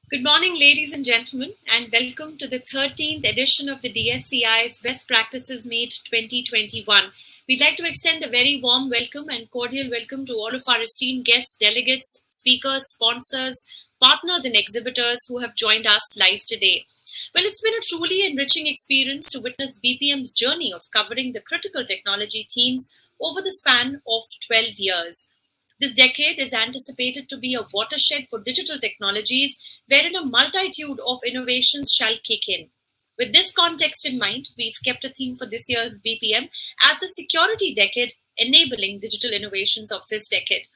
Good morning, ladies and gentlemen, and welcome to the 13th edition of the DSCI's Best Practices Meet 2021. We'd like to extend a very warm welcome and cordial welcome to all of our esteemed guests, delegates, speakers, sponsors, partners, and exhibitors who have joined us live today. Well, it's been a truly enriching experience to witness BPM's journey of covering the critical technology themes over the span of 12 years. This decade is anticipated to be a watershed for digital technologies, wherein a multitude of innovations shall kick in. With this context in mind, we've kept a theme for this year's BPM as the security decade, enabling digital innovations of this decade.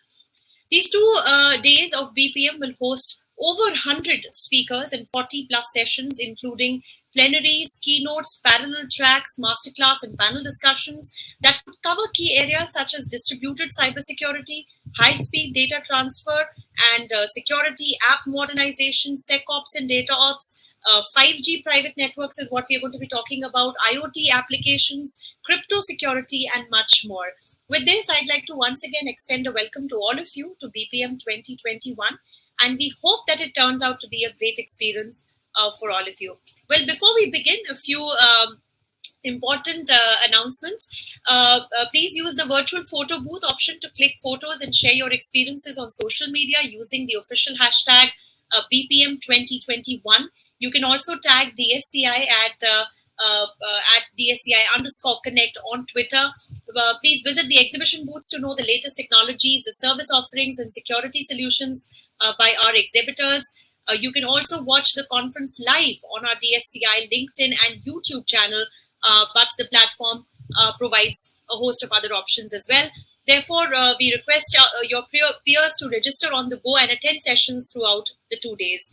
These two days of BPM will host over 100 speakers and 40 plus sessions, including plenaries, keynotes, parallel tracks, masterclass, and panel discussions that would cover key areas such as distributed cybersecurity, high speed data transfer, and security, app modernization, SecOps, and data ops. 5G private networks is what we are going to be talking about, IoT applications, crypto security, and much more. With this, I'd like to once again extend a welcome to all of you to BPM 2021, and we hope that it turns out to be a great experience for all of you. Well, before we begin, a few important announcements. Please use the virtual photo booth option to click photos and share your experiences on social media using the official hashtag BPM2021. You can also tag DSCI at DSCI_connect on Twitter. Please visit the exhibition booths to know the latest technologies, the service offerings, and security solutions by our exhibitors. You can also watch the conference live on our DSCI LinkedIn and YouTube channel, but the platform provides a host of other options as well. Therefore, we request your peers to register on the go and attend sessions throughout the 2 days.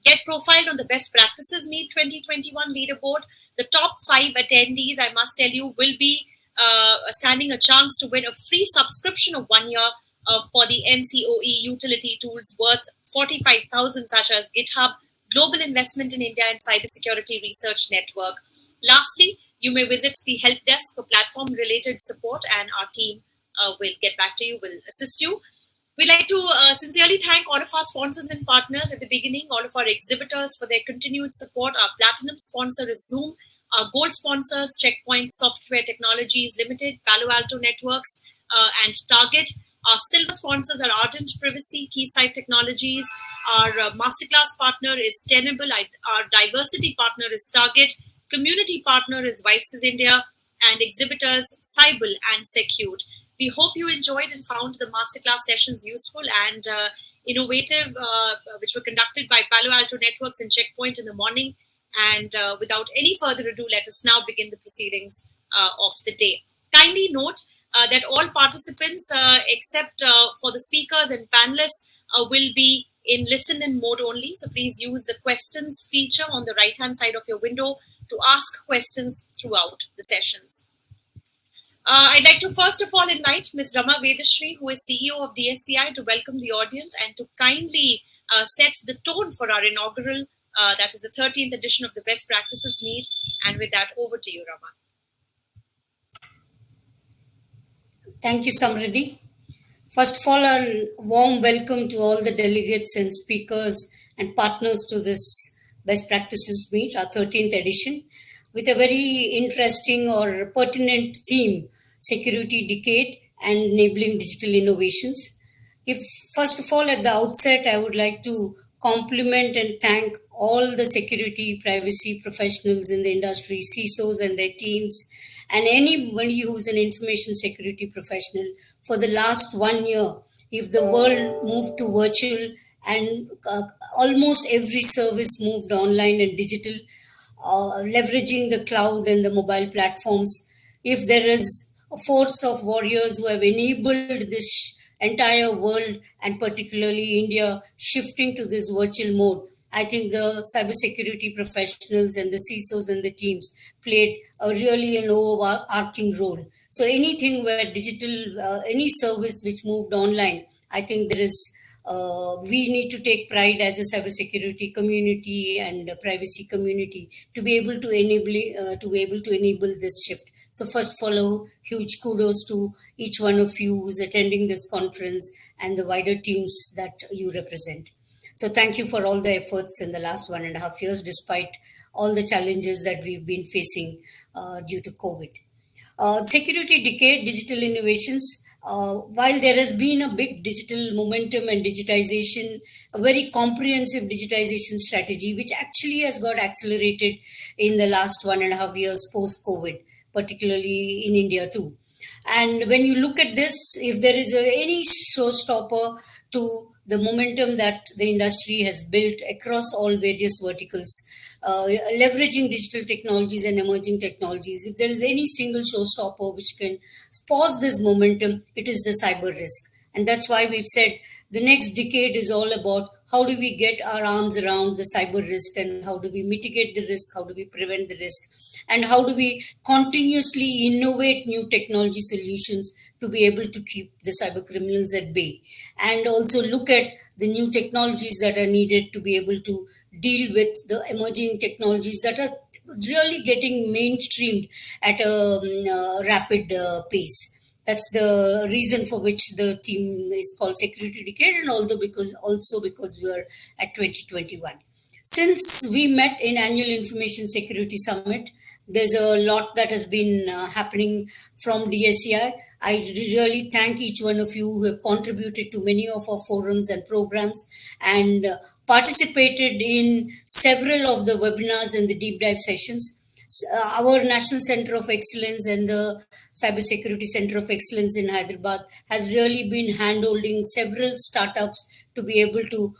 Get profiled on the Best Practices Meet 2021 leaderboard. The top 5 attendees, I must tell you, will be standing a chance to win a free subscription of 1 year for the NCOE utility tools worth 45,000, such as GitHub, Global Investment in India, and Cybersecurity Research Network. Lastly, you may visit the help desk for platform-related support, and our team will get back to you, will assist you. We'd like to sincerely thank all of our sponsors and partners at the beginning, all of our exhibitors for their continued support. Our platinum sponsor is Zoom. Our gold sponsors, Checkpoint Software Technologies Limited, Palo Alto Networks, and Target. Our silver sponsors are Ardent Privacy, Keysight Technologies. Our masterclass partner is Tenable. Our diversity partner is Target. Community partner is Vices India. And exhibitors, Cybele and Secute. We hope you enjoyed and found the masterclass sessions useful and innovative, which were conducted by Palo Alto Networks and Checkpoint in the morning. And without any further ado, let us now begin the proceedings of the day. Kindly note that all participants, except for the speakers and panelists, will be in listen-in mode only. So please use the questions feature on the right-hand side of your window to ask questions throughout the sessions. I'd like to first of all invite Ms. Rama Vedashri, who is CEO of DSCI, to welcome the audience and to kindly set the tone for our inaugural, that is the 13th edition of the Best Practices Meet. And with that, over to you, Rama. Thank you, Samriddhi. First of all, a warm welcome to all the delegates and speakers and partners to this Best Practices Meet, our 13th edition, with a very interesting or pertinent theme, Security Decade and Enabling Digital Innovations. If first of all, at the outset, I would like to compliment and thank all the security privacy professionals in the industry, CISOs and their teams, and anybody who's an information security professional for the last 1 year. If the world moved to virtual and almost every service moved online and digital, leveraging the cloud and the mobile platforms, if there is a force of warriors who have enabled this entire world and particularly India shifting to this virtual mode, I think the cybersecurity professionals and the CISOs and the teams played a really an overarching role. So anything where digital, any service which moved online, I think there is, we need to take pride as a cybersecurity community and a privacy community to be able to enable this shift. So first, follow huge kudos to each one of you who's attending this conference and the wider teams that you represent. So thank you for all the efforts in the last 1.5 years, despite all the challenges that we've been facing due to COVID. Security decade, digital innovations. While there has been a big digital momentum and digitization, a very comprehensive digitization strategy, which actually has got accelerated in the last 1.5 years post COVID, particularly in India too. And when you look at this, if there is any showstopper to the momentum that the industry has built across all various verticals, leveraging digital technologies and emerging technologies, if there is any single showstopper which can pause this momentum, it is the cyber risk. And that's why we've said the next decade is all about how do we get our arms around the cyber risk, and how do we mitigate the risk, how do we prevent the risk, and how do we continuously innovate new technology solutions to be able to keep the cyber criminals at bay, and also look at the new technologies that are needed to be able to deal with the emerging technologies that are really getting mainstreamed at a rapid pace. That's the reason for which the theme is called Security Decade, and also because we are at 2021. Since we met in annual Information Security Summit, there's a lot that has been happening from DSCI. I really thank each one of you who have contributed to many of our forums and programs, and participated in several of the webinars and the deep dive sessions. Our National Center of Excellence and the Cybersecurity Center of Excellence in Hyderabad has really been handholding several startups to be able to,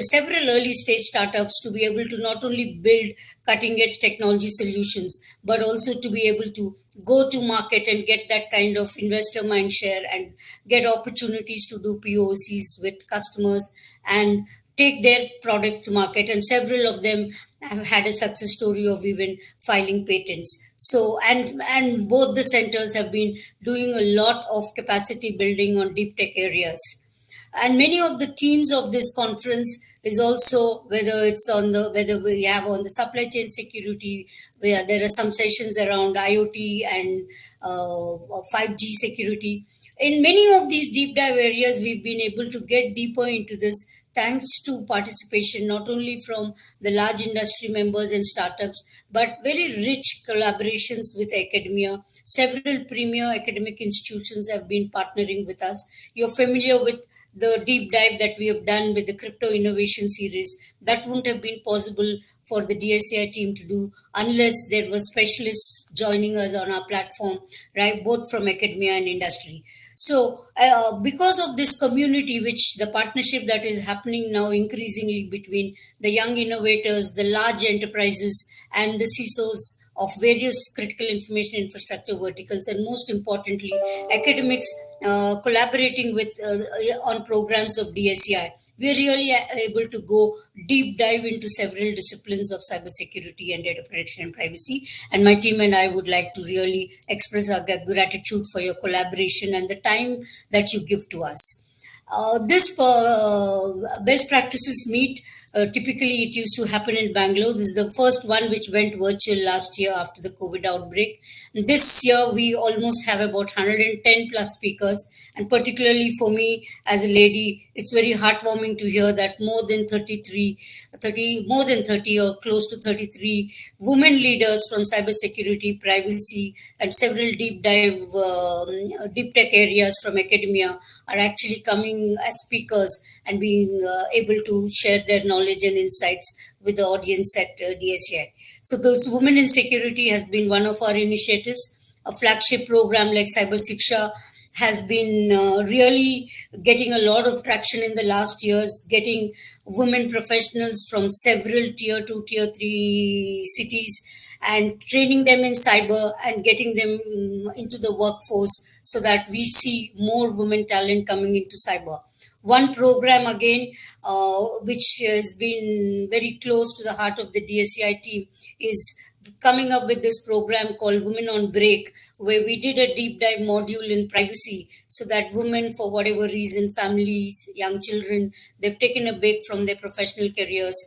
several early stage startups to be able to not only build cutting edge technology solutions, but also to be able to go to market and get that kind of investor mind share and get opportunities to do POCs with customers and take their product to market. And several of them have had a success story of even filing patents. So, and both the centers have been doing a lot of capacity building on deep tech areas. And many of the themes of this conference is also whether we have on the supply chain security, where there are some sessions around IoT and 5G security. In many of these deep dive areas, we've been able to get deeper into this thanks to participation not only from the large industry members and startups, but very rich collaborations with academia. Several premier academic institutions have been partnering with us. You're familiar with the deep dive that we have done with the crypto innovation series. That wouldn't have been possible for the DSCI team to do unless there were specialists joining us on our platform, right, both from academia and industry. So, because of this community, which the partnership that is happening now increasingly between the young innovators, the large enterprises, and the CISOs of various critical information infrastructure verticals, and most importantly, academics collaborating with on programs of DSCI, we're really able to go deep dive into several disciplines of cybersecurity and data protection and privacy. And my team and I would like to really express our gratitude for your collaboration and the time that you give to us. This best practices meet. Typically, it used to happen in Bangalore. This is the first one which went virtual last year after the COVID outbreak. And this year, we almost have about 110 plus speakers. And particularly for me as a lady, it's very heartwarming to hear that more than 30 or close to 33 women leaders from cybersecurity, privacy, and several deep tech areas from academia are actually coming as speakers and being able to share their knowledge and insights with the audience at DSCI. So those Women in Security has been one of our initiatives. A flagship program like Cyber Siksha has been really getting a lot of traction in the last years, getting women professionals from several tier 2, tier 3 cities and training them in cyber and getting them into the workforce so that we see more women talent coming into cyber. One program again, which has been very close to the heart of the DSCI team, is coming up with this program called Women on Break, where we did a deep dive module in privacy so that women, for whatever reason, families, young children, they've taken a break from their professional careers,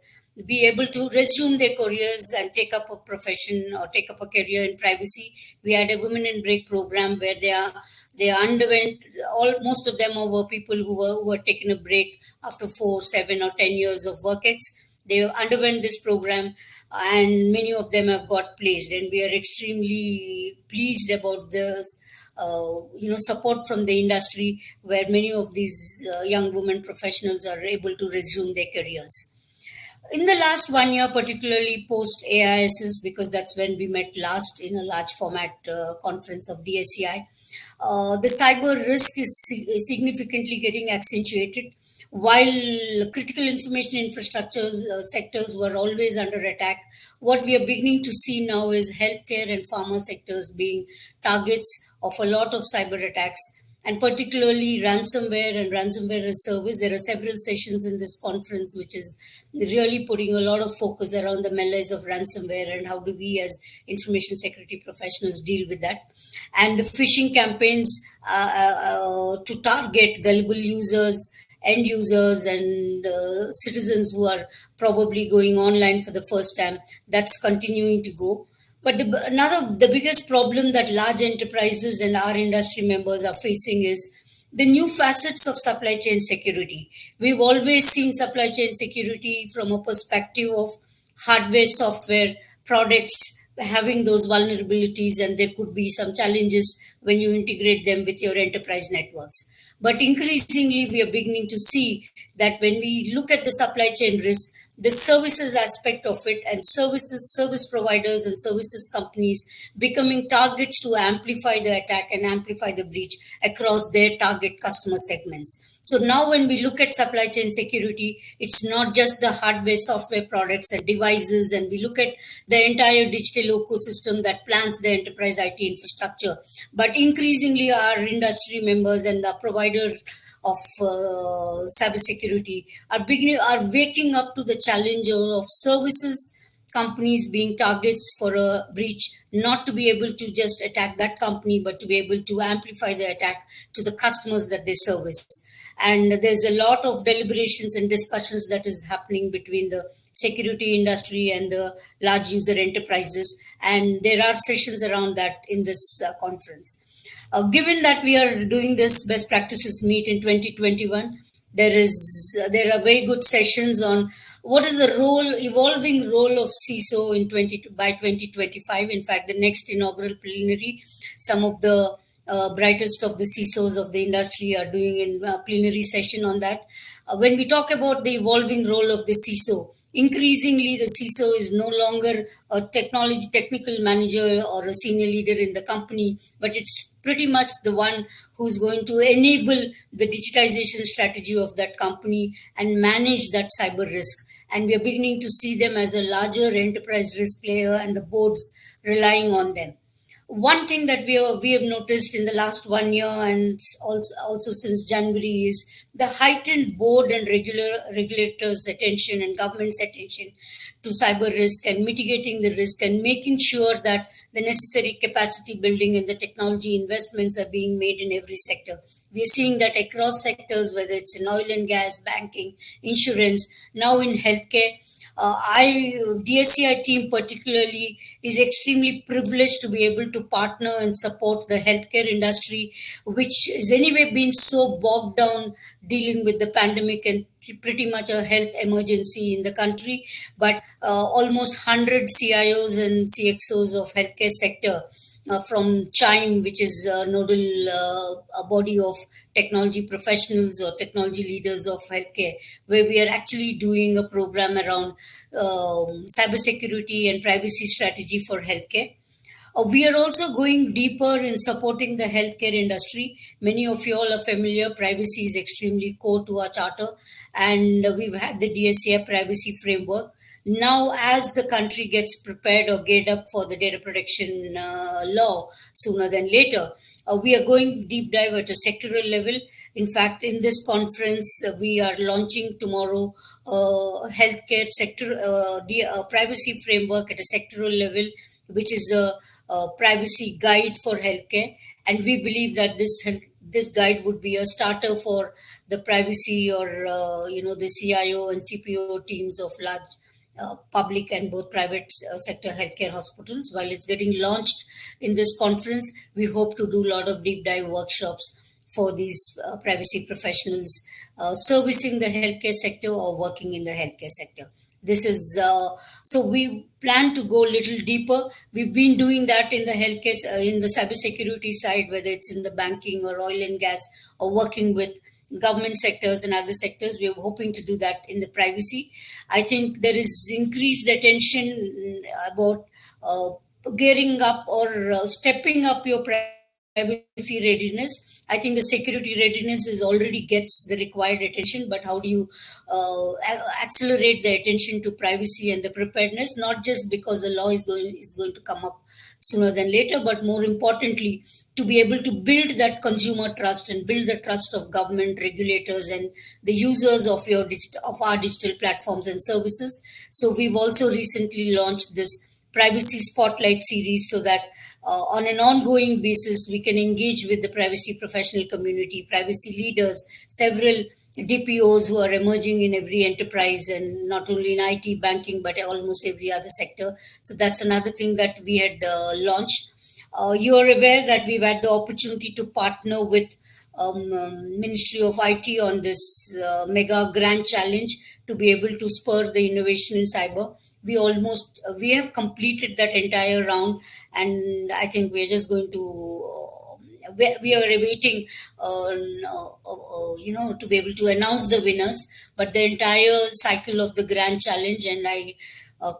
be able to resume their careers and take up a profession or take up a career in privacy. We had a Women in Break program where They underwent all. Most of them were people who were taking a break after 4, 7, or 10 years of work. They underwent this program, and many of them have got placed, and we are extremely pleased about this support from the industry, where many of these young women professionals are able to resume their careers. In the last 1 year, particularly post AISs, because that's when we met last in a large format conference of DSCI, the cyber risk is significantly getting accentuated. While critical information infrastructures sectors were always under attack, what we are beginning to see now is healthcare and pharma sectors being targets of a lot of cyber attacks, and particularly ransomware and ransomware as service. There are several sessions in this conference which is really putting a lot of focus around the menace of ransomware and how do we as information security professionals deal with that. And the phishing campaigns to target gullible users, end users, and citizens who are probably going online for the first time, that's continuing to go. But the biggest problem that large enterprises and our industry members are facing is the new facets of supply chain security. We've always seen supply chain security from a perspective of hardware, software, products having those vulnerabilities, and there could be some challenges when you integrate them with your enterprise networks. But increasingly, we are beginning to see that when we look at the supply chain risk, the services aspect of it, and service providers and services companies becoming targets to amplify the attack and amplify the breach across their target customer segments. So now when we look at supply chain security, it's not just the hardware, software products and devices, and we look at the entire digital ecosystem that plans the enterprise IT infrastructure. But increasingly, our industry members and the providers of cybersecurity are waking up to the challenge of services companies being targets for a breach, not to be able to just attack that company, but to be able to amplify the attack to the customers that they service. And there's a lot of deliberations and discussions that is happening between the security industry and the large user enterprises, and there are sessions around that in this conference. Given that we are doing this best practices meet in 2021, there are very good sessions on what is the evolving role of CISO by 2025. In fact, the next inaugural plenary, some of the brightest of the CISOs of the industry are doing a plenary session on that. When we talk about the evolving role of the CISO, increasingly the CISO is no longer a technical manager or a senior leader in the company, but it's pretty much the one who's going to enable the digitization strategy of that company and manage that cyber risk. And we are beginning to see them as a larger enterprise risk player, and the boards relying on them. One thing that we have noticed in the last 1 year, and also since January, is the heightened board and regulators' attention and government's attention to cyber risk and mitigating the risk and making sure that the necessary capacity building and the technology investments are being made in every sector. We are seeing that across sectors, whether it's in oil and gas, banking, insurance, now in healthcare. DSCI team particularly is extremely privileged to be able to partner and support the healthcare industry, which has anyway been so bogged down dealing with the pandemic and pretty much a health emergency in the country. But almost 100 CIOs and CXOs of healthcare sector from Chime, which is a nodal a body of technology professionals or technology leaders of healthcare, where we are actually doing a program around cybersecurity and privacy strategy for healthcare. We are also going deeper in supporting the healthcare industry. Many of you all are familiar, privacy is extremely core to our charter, and we've had the DSCI privacy framework. Now, as the country gets prepared or geared up for the data protection law sooner than later, we are going deep dive at a sectoral level. In fact, in this conference, we are launching tomorrow healthcare sector privacy framework at a sectoral level, which is a privacy guide for healthcare. And we believe that this guide would be a starter for the privacy or the CIO and CPO teams of large public and both private sector healthcare hospitals. While it's getting launched in this conference, we hope to do a lot of deep dive workshops for these privacy professionals servicing the healthcare sector or working in the healthcare sector. This is so we plan to go a little deeper. We've been doing that in the healthcare, in the cybersecurity side, whether it's in the banking or oil and gas or working with government sectors and other sectors. We're hoping to do that in the privacy. I think there is increased attention about gearing up or stepping up your privacy readiness. I think the security readiness is already gets the required attention, but how do you accelerate the attention to privacy and the preparedness? Not just because the law is going to come up sooner than later, but more importantly, to be able to build that consumer trust and build the trust of government regulators and the users of of our digital platforms and services. So we've also recently launched this privacy spotlight series so that on an ongoing basis we can engage with the privacy professional community, privacy leaders, several DPOs who are emerging in every enterprise, and not only in IT, banking, but almost every other sector. So that's another thing that we had launched. You are aware that we've had the opportunity to partner with Ministry of IT on this mega grand challenge to be able to spur the innovation in cyber. We have completed that entire round, and I think we're just going to we are awaiting to be able to announce the winners. But the entire cycle of the grand challenge, and I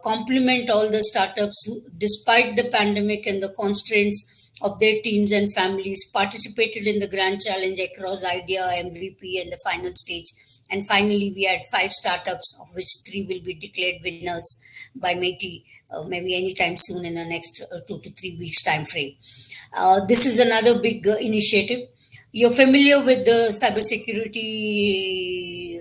compliment all the startups who, despite the pandemic and the constraints of their teams and families, participated in the grand challenge across idea, MVP, and the final stage. And finally, we had 5 startups, of which 3 will be declared winners by METI, maybe anytime soon in the next 2 to 3 weeks time frame. This is another big initiative. You're familiar with the cybersecurity,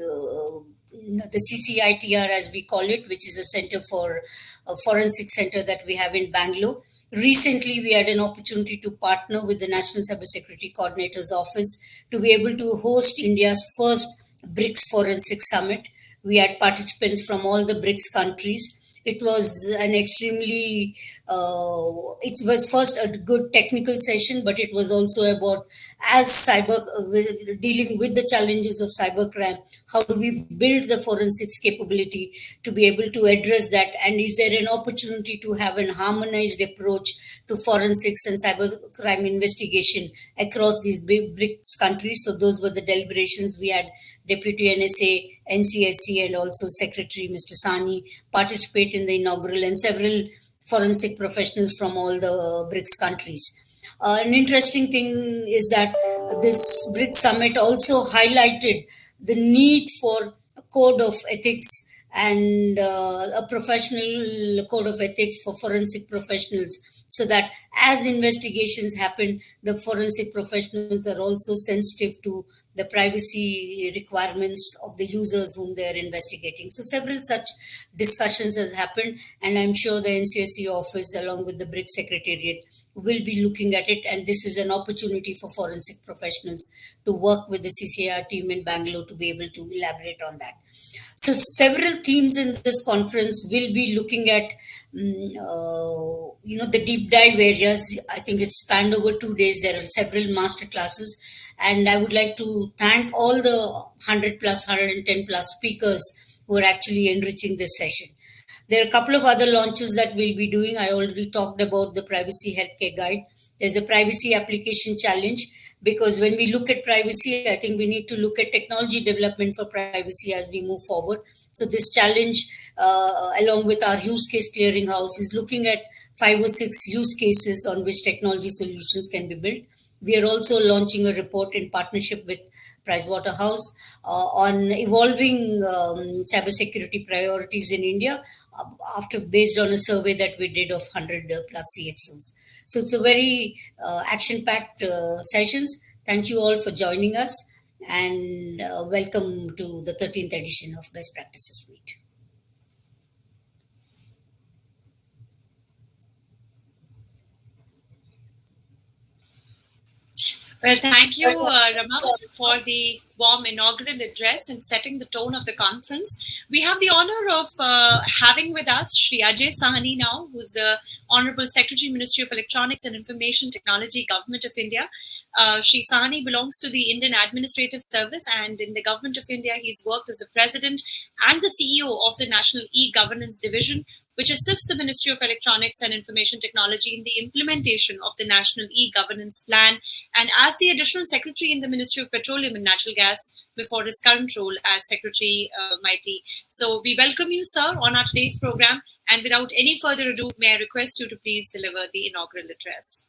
the CCITR as we call it, which is a center for a forensic center that we have in Bangalore. Recently, we had an opportunity to partner with the National Cybersecurity Coordinator's Office to be able to host India's first BRICS Forensic Summit. We had participants from all the BRICS countries. It was an extremely, it was first a good technical session, but it was also about as dealing with the challenges of cybercrime, how do we build the forensics capability to be able to address that? And is there an opportunity to have an harmonized approach to forensics and cybercrime investigation across these big BRICS countries? So those were the deliberations. We had Deputy NSA, NCSC, and also Secretary Mr. Sani participate in the inaugural, and several forensic professionals from all the BRICS countries. An interesting thing is that this BRICS summit also highlighted the need for a code of ethics and a professional code of ethics for forensic professionals, so that as investigations happen, the forensic professionals are also sensitive to the privacy requirements of the users whom they are investigating. So several such discussions has happened, and I'm sure the NCSC office along with the BRICS Secretariat will be looking at it, and this is an opportunity for forensic professionals to work with the CCIR team in Bangalore to be able to elaborate on that. So several themes in this conference will be looking at the deep dive areas. I think it's spanned over 2 days. There are several master classes, and I would like to thank all the 100 plus, 110 plus speakers who are actually enriching this session. There are a couple of other launches that we'll be doing. I already talked about the Privacy Healthcare Guide. There's a Privacy Application Challenge, because when we look at privacy, I think we need to look at technology development for privacy as we move forward. So this challenge, along with our use case clearinghouse, is looking at 5 or 6 use cases on which technology solutions can be built. We are also launching a report in partnership with Pricewaterhouse on evolving cybersecurity priorities in India, based on a survey that we did of 100 plus CXOs. So it's a very action-packed sessions. Thank you all for joining us, and welcome to the 13th edition of Best Practices Meet. Well, thank you, Rama, for the warm inaugural address and setting the tone of the conference. We have the honor of having with us Shri Ajay Sahani now, who's the Honorable Secretary, Ministry of Electronics and Information Technology, Government of India. Shri Sahani belongs to the Indian Administrative Service, and in the Government of India, he's worked as the President and the CEO of the National E-Governance Division, which assists the Ministry of Electronics and Information Technology in the implementation of the National E-Governance Plan, and as the Additional Secretary in the Ministry of Petroleum and Natural Gas before his current role as Secretary Mighty. So we welcome you, sir, on our today's program, and without any further ado, may I request you to please deliver the inaugural address.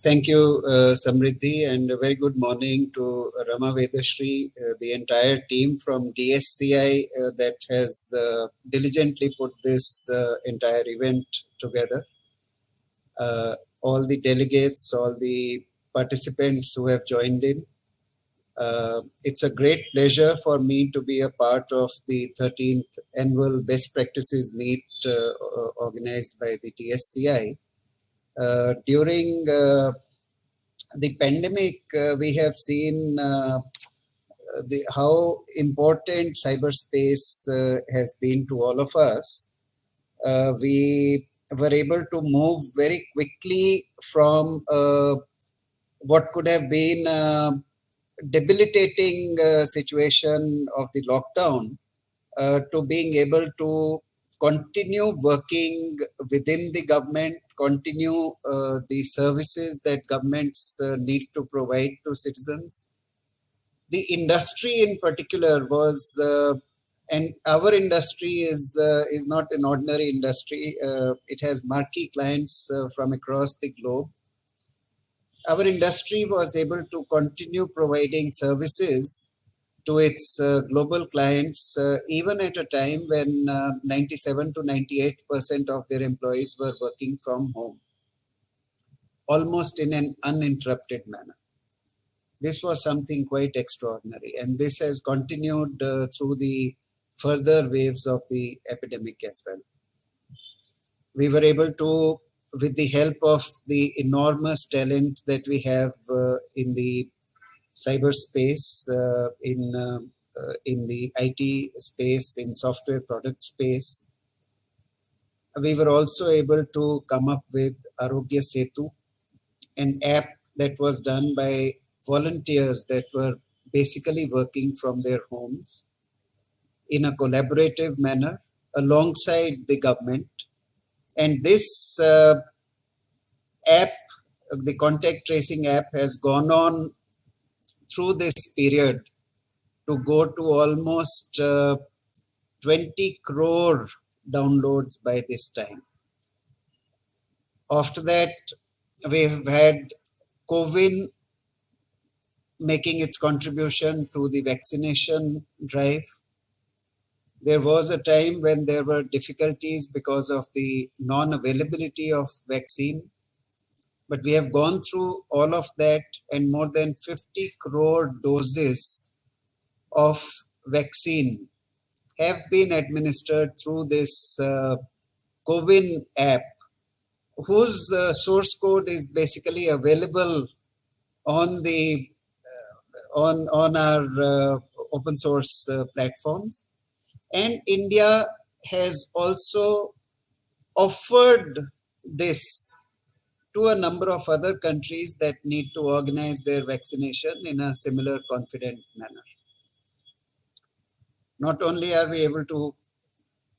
Thank you, Samriddhi, and a very good morning to Rama Vedashri, the entire team from DSCI that has diligently put this entire event together. All the delegates, all the participants who have joined in. It's a great pleasure for me to be a part of the 13th annual Best Practices Meet organized by the DSCI. During the pandemic, we have seen how important cyberspace has been to all of us. We were able to move very quickly from what could have been a debilitating situation of the lockdown to being able to continue working within the government, continue the services that governments need to provide to citizens. The industry in particular was, and our industry is not an ordinary industry. It has marquee clients from across the globe. Our industry was able to continue providing services to its global clients, even at a time when 97 to 98% of their employees were working from home, almost in an uninterrupted manner. This was something quite extraordinary, and this has continued through the further waves of the epidemic as well. We were able to, with the help of the enormous talent that we have in the cyberspace, in the IT space, in software product space. We were also able to come up with Arogya Setu, an app that was done by volunteers that were basically working from their homes in a collaborative manner alongside the government. And this app, the contact tracing app, has gone on through this period to go to almost 20 crore downloads by this time. After that, we've had COVID making its contribution to the vaccination drive. There was a time when there were difficulties because of the non-availability of vaccine. But we have gone through all of that, and more than 50 crore doses of vaccine have been administered through this COVID app, whose source code is basically available on the on our open source platforms. And India has also offered this to a number of other countries that need to organize their vaccination in a similar confident manner. Not only are we able to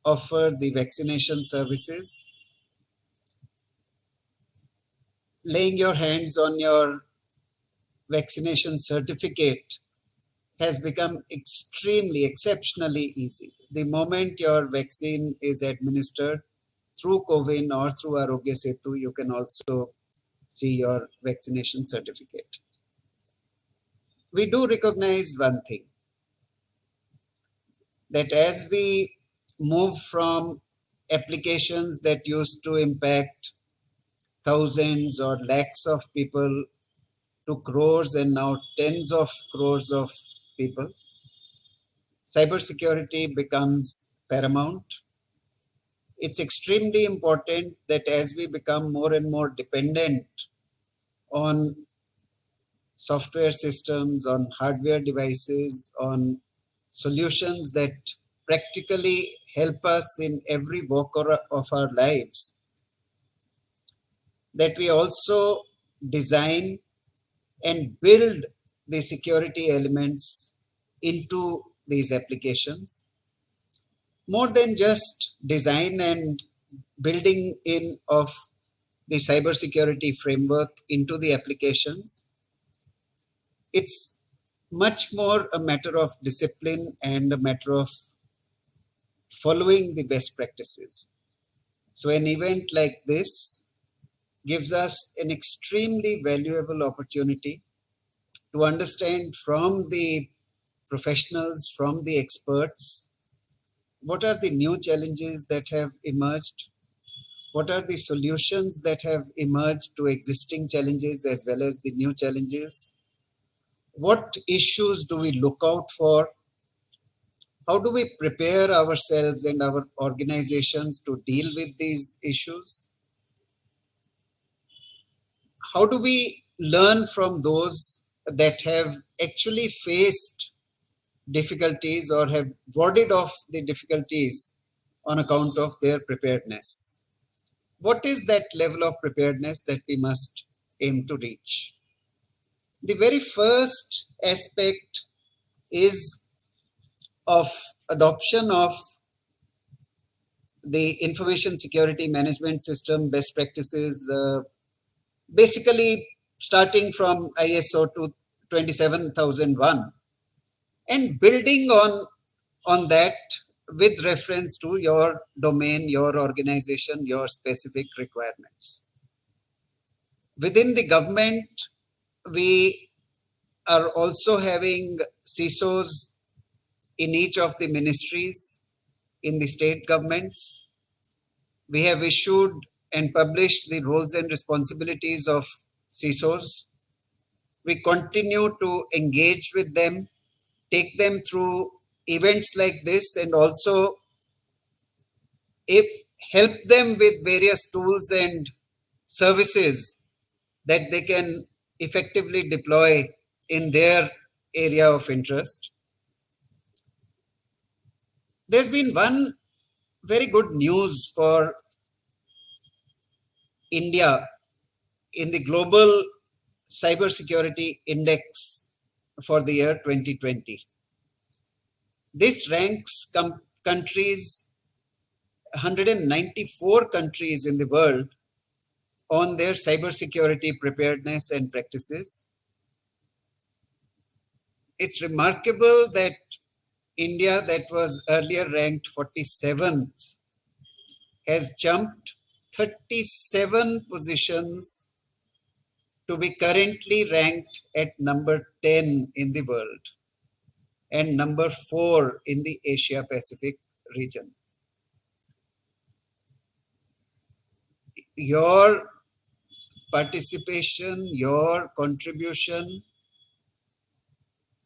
offer the vaccination services, laying your hands on your vaccination certificate has become exceptionally easy. The moment your vaccine is administered through COVID or through Arogya Setu, you can also see your vaccination certificate. We do recognize one thing, that as we move from applications that used to impact thousands or lakhs of people to crores and now tens of crores of people, cybersecurity becomes paramount. it's extremely important that as we become more and more dependent on software systems, on hardware devices, on solutions that practically help us in every walk of our lives, that we also design and build the security elements into these applications. More than just design and building in of the cybersecurity framework into the applications, it's much more a matter of discipline and a matter of following the best practices. So, an event like this gives us an extremely valuable opportunity to understand from the professionals, from the experts, what are the new challenges that have emerged, what are the solutions that have emerged to existing challenges as well as the new challenges, what issues do we look out for, how do we prepare ourselves and our organizations to deal with these issues, how do we learn from those that have actually faced difficulties or have warded off the difficulties on account of their preparedness. What is that level of preparedness that we must aim to reach? The very first aspect is of adoption of the information security management system best practices, basically starting from ISO 27001 and building on that with reference to your domain, your organization, your specific requirements. Within the government, we are also having CISOs in each of the ministries, in the state governments. We have issued and published the roles and responsibilities of CISOs. We continue to engage with them, take them through events like this, and also help them with various tools and services that they can effectively deploy in their area of interest. There's been one very good news for India in the global cybersecurity index for the year 2020. This ranks countries, 194 countries in the world, on their cybersecurity preparedness and practices. It's remarkable that India, that was earlier ranked 47th, has jumped 37 positions to be currently ranked at number 10 in the world and number 4 in the Asia Pacific region. Your participation, your contribution,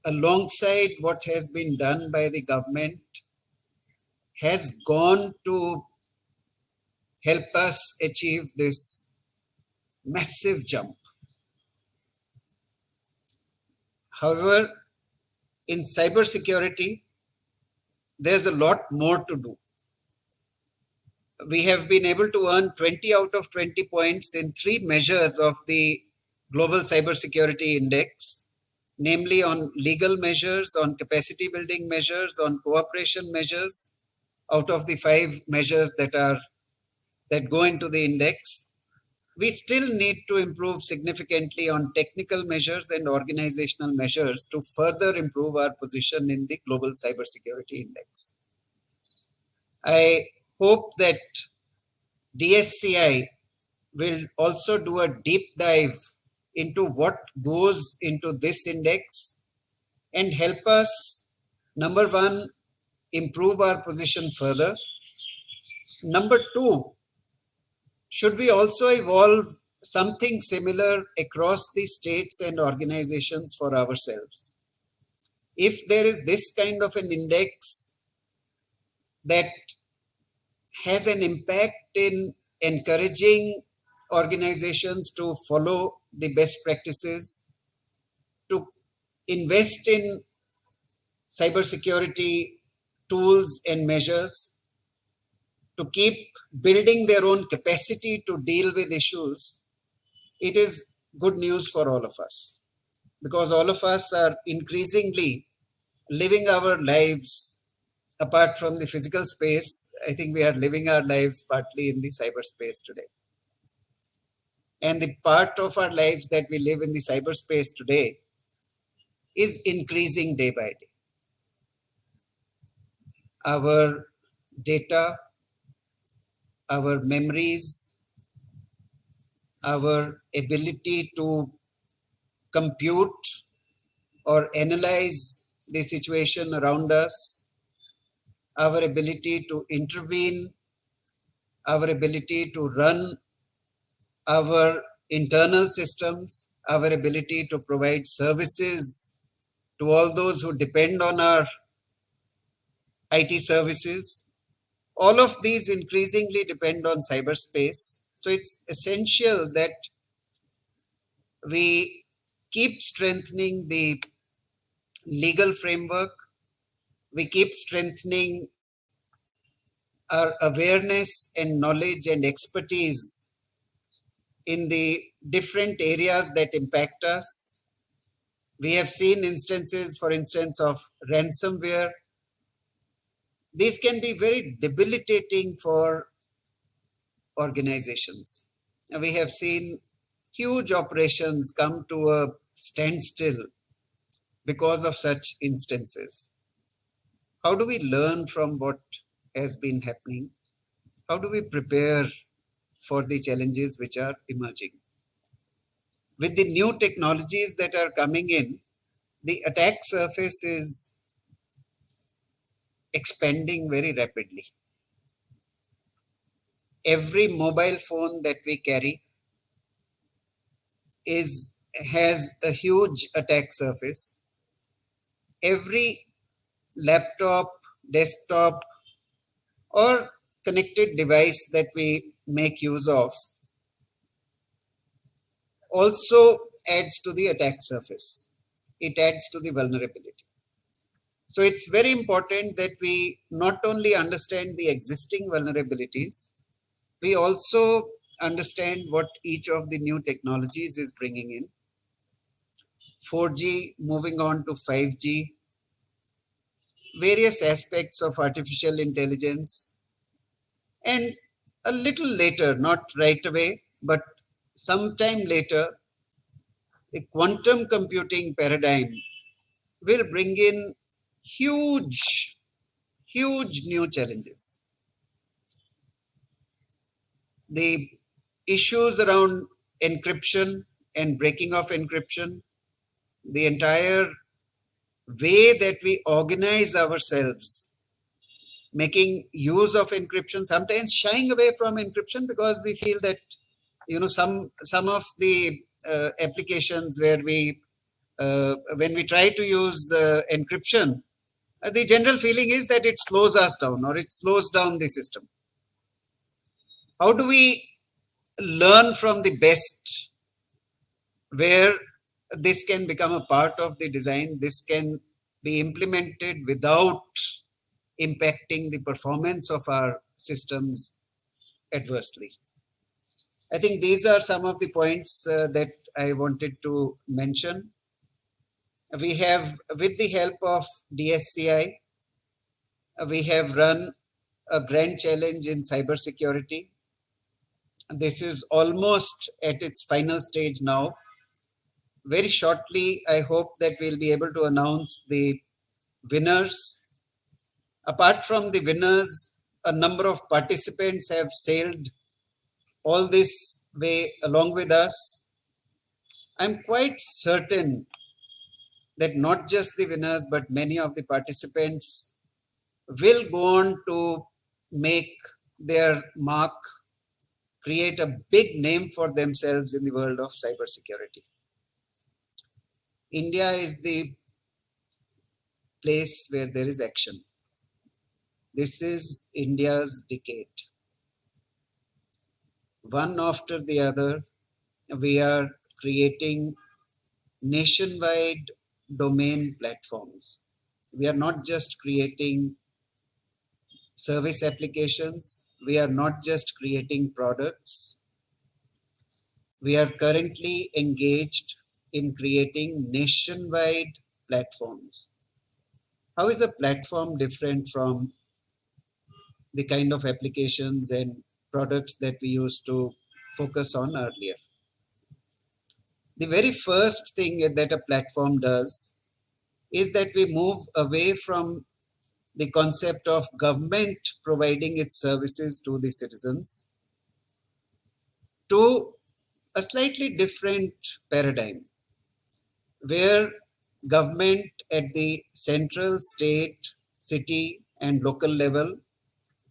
alongside what has been done by the government, has gone to help us achieve this massive jump. However, in cybersecurity, there's a lot more to do. We have been able to earn 20 out of 20 points in 3 measures of the Global Cybersecurity Index, namely on legal measures, on capacity building measures, on cooperation measures, out of the 5 measures that go into the index. We still need to improve significantly on technical measures and organizational measures to further improve our position in the Global Cybersecurity Index. I hope that DSCI will also do a deep dive into what goes into this index and help us, number one, improve our position further. Number two, should we also evolve something similar across the states and organizations for ourselves? If there is this kind of an index that has an impact in encouraging organizations to follow the best practices, to invest in cybersecurity tools and measures, to keep building their own capacity to deal with issues, it is good news for all of us, because all of us are increasingly living our lives apart from the physical space. I think we are living our lives partly in the cyberspace today. And the part of our lives that we live in the cyberspace today is increasing day by day. Our data, our memories, our ability to compute or analyze the situation around us, our ability to intervene, our ability to run our internal systems, our ability to provide services to all those who depend on our IT services. All of these increasingly depend on cyberspace. So it's essential that we keep strengthening the legal framework, we keep strengthening our awareness and knowledge and expertise in the different areas that impact us. We have seen instances, for instance, of ransomware. These can be very debilitating for organizations. We have seen huge operations come to a standstill because of such instances. How do we learn from what has been happening? How do we prepare for the challenges which are emerging? With the new technologies that are coming in, the attack surface is expanding very rapidly. Every mobile phone that we carry has a huge attack surface. Every laptop, desktop, or connected device that we make use of also adds to the attack surface. It adds to the vulnerability. So it's very important that we not only understand the existing vulnerabilities, we also understand what each of the new technologies is bringing in. 4G moving on to 5G, various aspects of artificial intelligence, and a little later, not right away, but sometime later, the quantum computing paradigm will bring in huge new challenges. The issues around encryption and breaking of encryption, the entire way that we organize ourselves, making use of encryption, sometimes shying away from encryption because we feel that some of the applications where we when we try to use encryption, the general feeling is that it slows us down or it slows down the system. How do we learn from the best where this can become a part of the design, this can be implemented without impacting the performance of our systems adversely? I think these are some of the points that I wanted to mention. We have, with the help of DSCI, we have run a grand challenge in cybersecurity. This is almost at its final stage now. Very shortly, I hope that we'll be able to announce the winners. Apart from the winners, a number of participants have sailed all this way along with us. I'm quite certain that not just the winners, but many of the participants will go on to make their mark, create a big name for themselves in the world of cybersecurity. India is the place where there is action. this is India's decade. One after the other, we are creating nationwide domain platforms. We are not just creating service applications, we are not just creating products, we are currently engaged in creating nationwide platforms. How is a platform different from the kind of applications and products that we used to focus on earlier? The very first thing that a platform does is that we move away from the concept of government providing its services to the citizens to a slightly different paradigm where government at the central, state, city, and local level,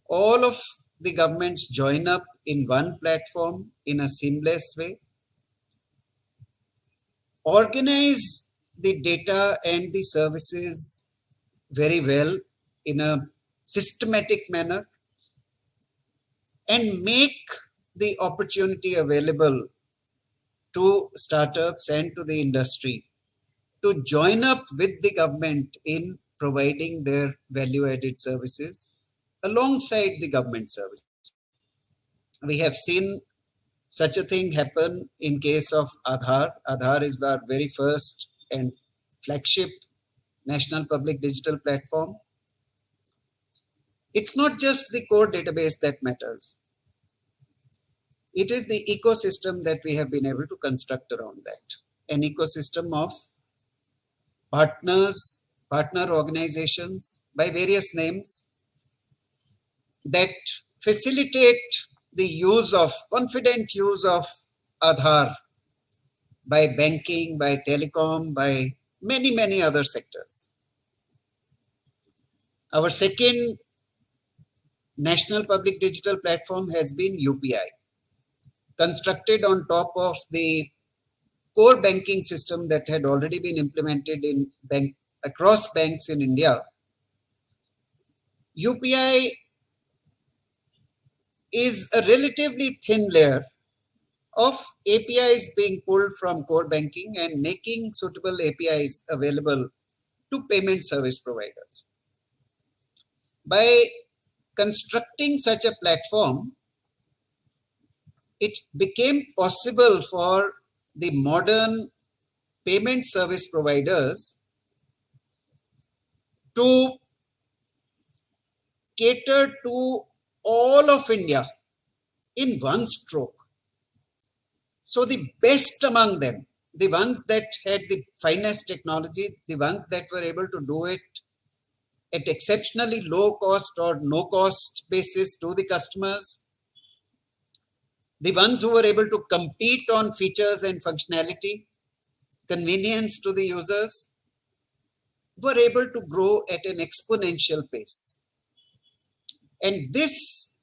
all of the governments join up in one platform in a seamless way, organize the data and the services very well in a systematic manner, and make the opportunity available to startups and to the industry to join up with the government in providing their value added services alongside the government services. We have seen such a thing happen in case of Aadhaar. Aadhaar is our very first and flagship national public digital platform. It's not just the core database that matters. It is the ecosystem that we have been able to construct around that. An ecosystem of partners, partner organizations by various names that facilitate the use of, confident use of Aadhaar by banking, by telecom, by many, many other sectors. Our second national public digital platform has been UPI, constructed on top of the core banking system that had already been implemented in across banks in India. UPI is a relatively thin layer of APIs being pulled from core banking and making suitable APIs available to payment service providers. By constructing such a platform, it became possible for the modern payment service providers to cater to all of India in one stroke. So the best among them, the ones that had the finest technology, the ones that were able to do it at exceptionally low cost or no cost basis to the customers, the ones who were able to compete on features and functionality, convenience to the users, were able to grow at an exponential pace. And this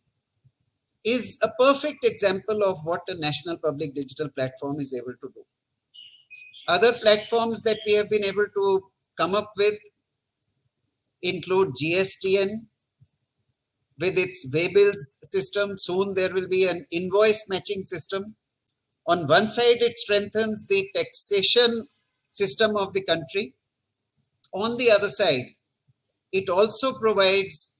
is a perfect example of what a national public digital platform is able to do. Other platforms that we have been able to come up with include GSTN with its waybills system. Soon there will be an invoice matching system. On one side, it strengthens the taxation system of the country. On the other side, it also provides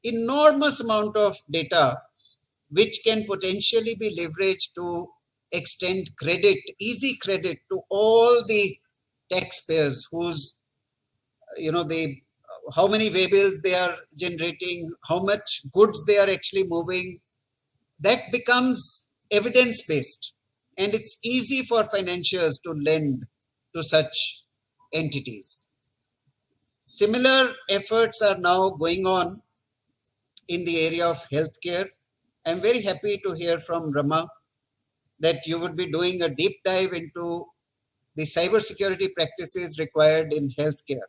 enormous amount of data which can potentially be leveraged to extend credit, easy credit to all the taxpayers whose, how many waybills they are generating, how much goods they are actually moving. That becomes evidence-based, and it's easy for financiers to lend to such entities. Similar efforts are now going on in the area of healthcare. I'm very happy to hear from Rama that you would be doing a deep dive into the cybersecurity practices required in healthcare.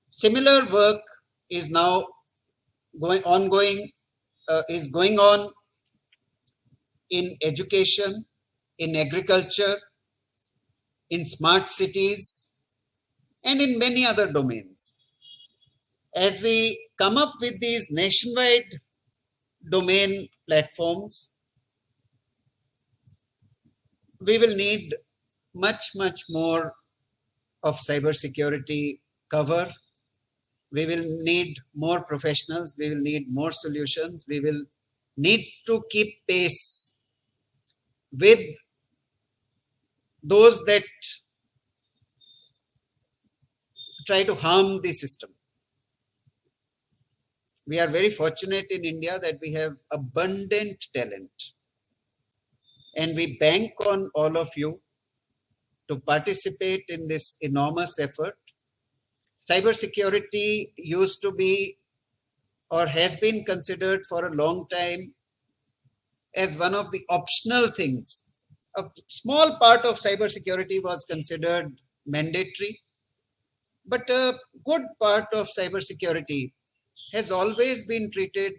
Similar work is now going on in education, in agriculture, in smart cities, and in many other domains. as we come up with these nationwide domain platforms, we will need much more of cybersecurity cover. We will need more professionals. We will need more solutions. We will need to keep pace with those that try to harm the system. We are very fortunate in India that we have abundant talent, and we bank on all of you to participate in this enormous effort. Cybersecurity used to be or has been considered for a long time as one of the optional things. A small part of cybersecurity was considered mandatory, but a good part of cybersecurity has always been treated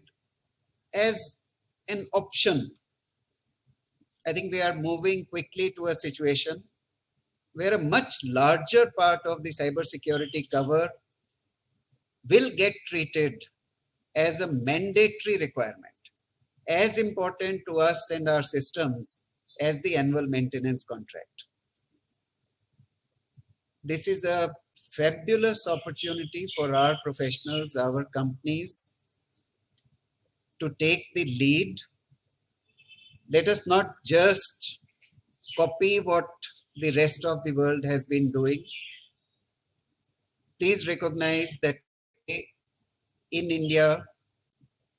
as an option. I think we are moving quickly to a situation where a much larger part of the cybersecurity cover will get treated as a mandatory requirement, as important to us and our systems as the annual maintenance contract. This is a fabulous opportunity for our professionals, our companies to take the lead. Let us not just copy what the rest of the world has been doing. Please recognize that today in India,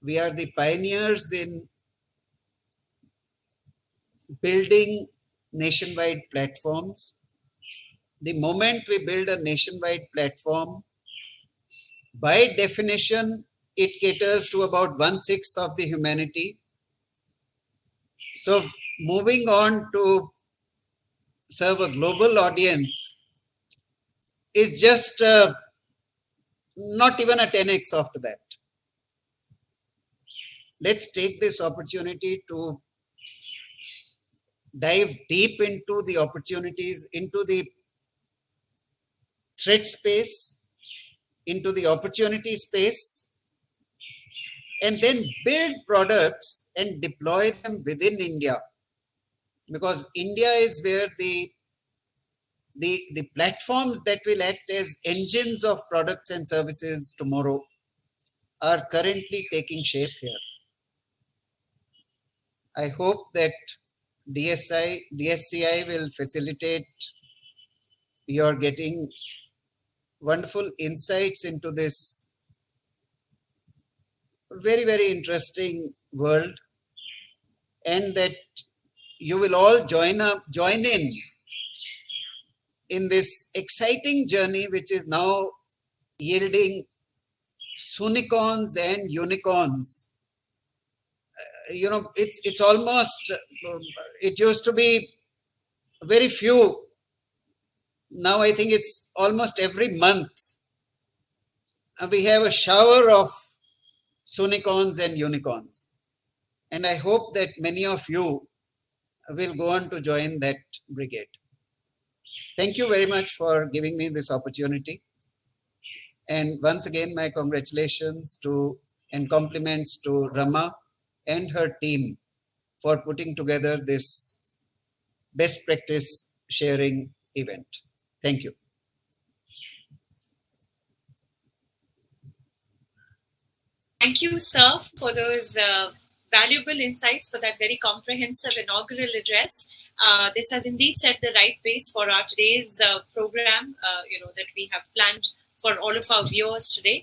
we are the pioneers in building nationwide platforms. The moment we build a nationwide platform, by definition, it caters to about 1/6 of the humanity. So moving on to serve a global audience is just not even a 10x after that. Let's take this opportunity to dive deep into the opportunities, into the threat space, into the opportunity space, and then build products and deploy them within India. Because India is where the platforms that will act as engines of products and services tomorrow are currently taking shape here. I hope that DSCI will facilitate your getting wonderful insights into this very interesting world, and that you will all join in this exciting journey, which is now yielding unicorns and unicorns. It's almost, it used to be very few. Now I think it's almost every month we have a shower of unicorns and unicorns. And I hope that many of you will go on to join that brigade. Thank you very much for giving me this opportunity. And once again, my congratulations to and compliments to Rama and her team for putting together this best practice sharing event. Thank you. Thank you, sir, for those valuable insights, for that very comprehensive inaugural address. This has indeed set the right pace for our today's program, that we have planned for all of our viewers today.